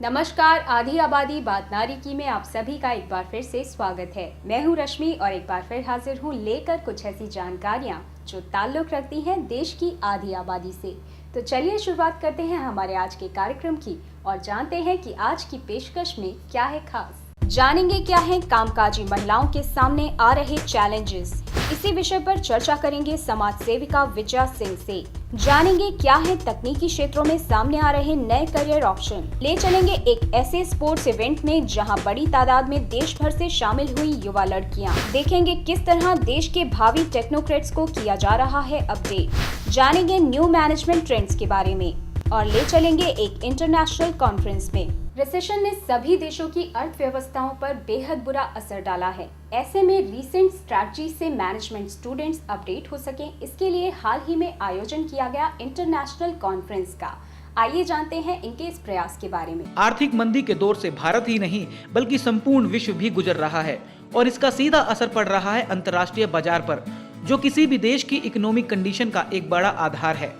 नमस्कार, आधी आबादी बात नारी की में आप सभी का एक बार फिर से स्वागत है। मैं हूं रश्मि और एक बार फिर हाजिर हूं लेकर कुछ ऐसी जानकारियां जो ताल्लुक रखती हैं देश की आधी आबादी से। तो चलिए शुरुआत करते हैं हमारे आज के कार्यक्रम की और जानते हैं कि आज की पेशकश में क्या है खास। जानेंगे क्या है कामकाजी महिलाओं के सामने आ रहे चैलेंजेस। इसी विषय पर चर्चा करेंगे समाज सेविका विजया सिंह से। जानेंगे क्या है तकनीकी क्षेत्रों में सामने आ रहे नए करियर ऑप्शन। ले चलेंगे एक ऐसे स्पोर्ट्स इवेंट में जहां बड़ी तादाद में देश भर से शामिल हुई युवा लड़कियां। देखेंगे किस तरह देश के भावी टेक्नोक्रेट्स को किया जा रहा है अपडेट। जानेंगे न्यू मैनेजमेंट ट्रेंड्स के बारे में और ले चलेंगे एक इंटरनेशनल कॉन्फ्रेंस में। रिसेशन ने सभी देशों की अर्थव्यवस्थाओं पर बेहद बुरा असर डाला है। ऐसे में रीसेंट स्ट्रैटेजी से मैनेजमेंट स्टूडेंट्स अपडेट हो सकें, इसके लिए हाल ही में आयोजन किया गया इंटरनेशनल कॉन्फ्रेंस का। आइए जानते हैं इनके इस प्रयास के बारे में। आर्थिक मंदी के दौर से भारत ही नहीं बल्कि संपूर्ण विश्व भी गुजर रहा है और इसका सीधा असर पड़ रहा है अंतर्राष्ट्रीय बाजार पर, जो किसी भी देश की इकोनॉमिक कंडीशन का एक बड़ा आधार है।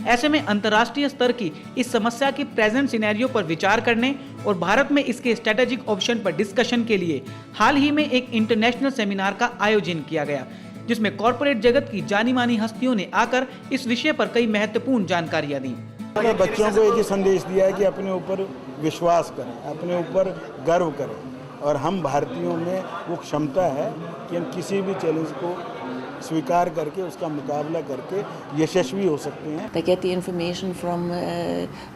ऐसे में अंतर्राष्ट्रीय स्तर की इस समस्या के प्रेजेंट सिनेरियो पर विचार करने और भारत में इसके स्ट्रेटेजिक ऑप्शन पर डिस्कशन के लिए हाल ही में एक इंटरनेशनल सेमिनार का आयोजन किया गया, जिसमें कॉर्पोरेट जगत की जानी मानी हस्तियों ने आकर इस विषय पर कई महत्वपूर्ण जानकारियां दी। मैंने बच्चों को एक ही संदेश दिया है कि अपने ऊपर विश्वास करें, अपने ऊपर गर्व करें और हम भारतीयों में वो क्षमता है कि हम किसी भी चैलेंज को स्वीकार करके उसका मुकाबला करके यशस्वी हो सकते हैं। They get the information from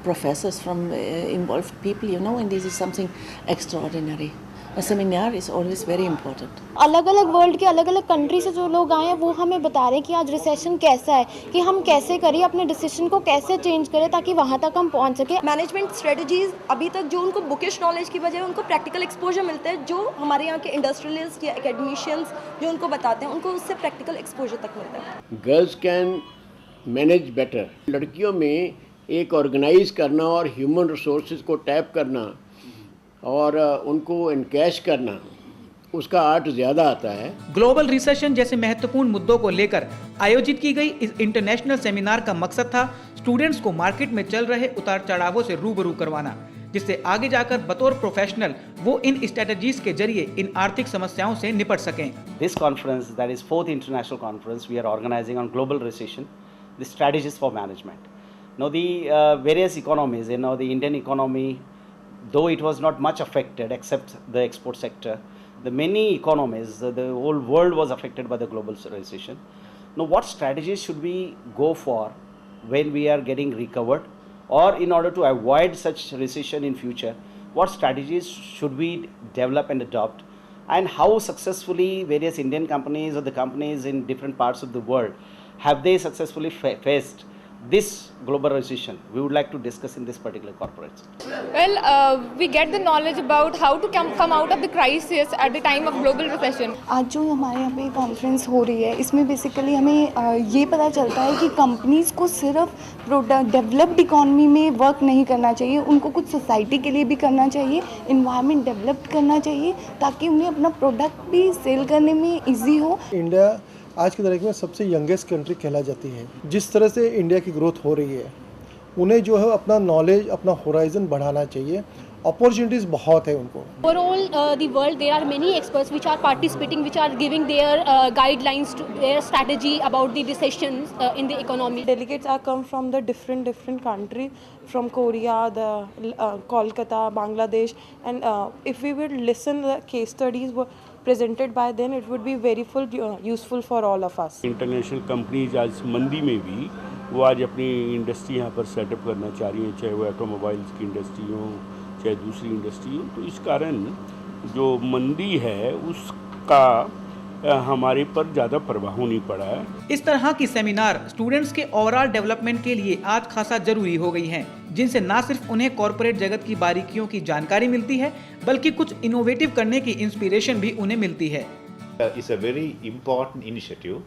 professors, from involved people, and this is something extraordinary. A seminar is always very important. अलग अलग वर्ल्ड के अलग अलग कंट्री से जो लोग आए हैं वो हमें बता रहे हैं कि आज रिसेशन कैसा है, कि हम कैसे करें, अपने डिसीजन को कैसे चेंज करें ताकि वहाँ तक हम पहुँच सके। मैनेजमेंट स्ट्रेटजीज अभी तक जो उनको बुकिश नॉलेज की बजाय उनको प्रैक्टिकल एक्सपोजर मिलता है, जो हमारे यहाँ के इंडस्ट्रियलिस्ट या एकेडमिशियंस जो उनको बताते हैं उनको उससे प्रैक्टिकल एक्सपोजर तक मिलता है। Girls can manage better. लड़कियों में एक ऑर्गेनाइज करना और ह्यूमन रिसोर्सेज को टैप करना और उनको एनकैश करना, उसका आर्ट ज्यादा आता है। ग्लोबल रिसेशन जैसे महत्वपूर्ण मुद्दों को लेकर आयोजित की गई इस इंटरनेशनल सेमिनार का मकसद था स्टूडेंट्स को मार्केट में चल रहे उतार चढ़ावों से रूबरू करवाना, जिससे आगे जाकर बतौर प्रोफेशनल वो इन स्ट्रेटजीज के जरिए इन आर्थिक समस्याओं से निपट सकें। This conference, that is fourth international conference, we are organizing on global recession, the strategies for management. Now the various economies, the Indian economy, though it was not much affected except the export sector, the many economies, the whole world was affected by the global recession. Now what strategies should we go for when we are getting recovered, or in order to avoid such recession in future, what strategies should we develop and adopt, and how successfully various Indian companies or the companies in different parts of the world have they successfully faced this global recession. We would like to discuss in this particular conference. Well, we get the knowledge about how to come out of the crisis at the time of global recession. आज जो हमारे यहाँ पे conference हो रही है इसमें basically हमें ये पता चलता है कि कंपनीज को सिर्फ प्रोडक्ट डेवलप्ड इकोनॉमी में वर्क नहीं करना चाहिए, उनको कुछ सोसाइटी के लिए भी करना चाहिए, इन्वायरमेंट डेवलप करना चाहिए ताकि उन्हें अपना प्रोडक्ट भी सेल करने में ईजी हो। इंडिया आज की तारीख में सबसे यंगेस्ट कंट्री कहला जाती है। जिस तरह से इंडिया की ग्रोथ हो रही है, उन्हें जो है अपना नॉलेज, अपना होराइजन बढ़ाना चाहिए। अपॉर्चुनिटीज बहुत है उनको। Overall, the world there are many experts which are participating, which are giving their guidelines to their strategy about the recessions in the economy. Delegates are come from the different country, from Korea, the Kolkata, Bangladesh, and if we would listen the case studies were presented by them, it would be very useful for all of us. International companies आज मंदी में भी वो आज अपनी industry यहाँ पर setup करना चाह रही हैं, चाहे वो ऑटोमोबाइल्स की इंडस्ट्री हो चाहे दूसरी इंडस्ट्री हो। तो इस कारण जो मंदी है उसका हमारे पर ज़्यादा प्रभाव नहीं पड़ा है। इस तरह की सेमिनार स्टूडेंट्स के ओवरऑल डेवलपमेंट के लिए आज खासा जरूरी हो गई हैं, जिनसे न सिर्फ उन्हें कॉर्पोरेट जगत की बारीकियों की जानकारी मिलती है बल्कि कुछ इनोवेटिव करने की इंस्पिरेशन भी उन्हें मिलती है। It's a very important initiative.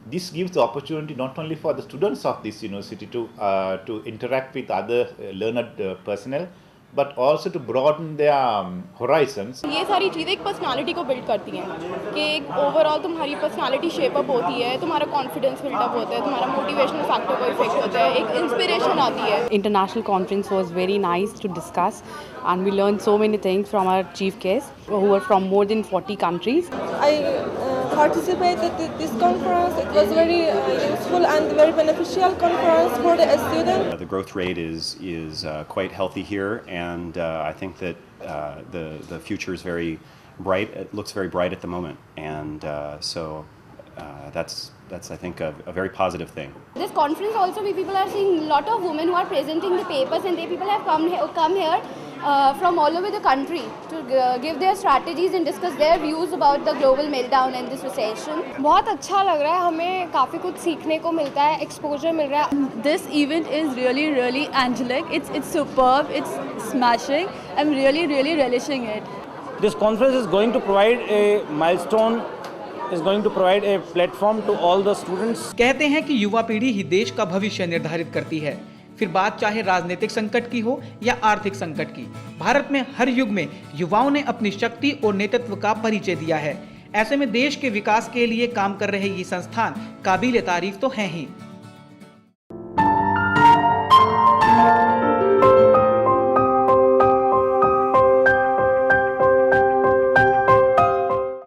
This gives the opportunity not only for the students of this university to interact with other learned personnel, but also to broaden their horizons. ये सारी चीज़ें एक पर्सनालिटी को build करती हैं कि एक overall तुम्हारी पर्सनालिटी शेप अप होती है, तुम्हारा कॉन्फिडेंस बिल्ड अप होता है, तुम्हारा मोटिवेशनल फैक्टर को इफेक्ट होता है, एक इंस्पिरेशन आती है। International conference was very nice to discuss and we learned so many things from our chief guests who were from more than 40 countries. I participated in this conference. It was very useful and very beneficial conference for the students. The growth rate is quite healthy here, and I think that the future is very bright. It looks very bright at the moment, and so that's I think a very positive thing. This conference also, we people are seeing a lot of women who are presenting the papers, and they people have come here from all over the country to give their strategies and discuss their views about the global meltdown and this recession. बहुत अच्छा लग रहा है, हमें काफ़ी कुछ सीखने को मिलता है, एक्सपोजर मिल रहा है। This event is really angelic. It's superb. It's smashing. I'm really relishing it. This conference is going to provide a milestone, is going to provide a platform to all the students. कहते हैं कि युवा पीढ़ी ही देश का भविष्य निर्धारित करती है, फिर बात चाहे राजनीतिक संकट की हो या आर्थिक संकट की। भारत में हर युग में युवाओं ने अपनी शक्ति और नेतृत्व का परिचय दिया है। ऐसे में देश के विकास के लिए काम कर रहे ये संस्थान काबिल तारीफ तो हैं ही।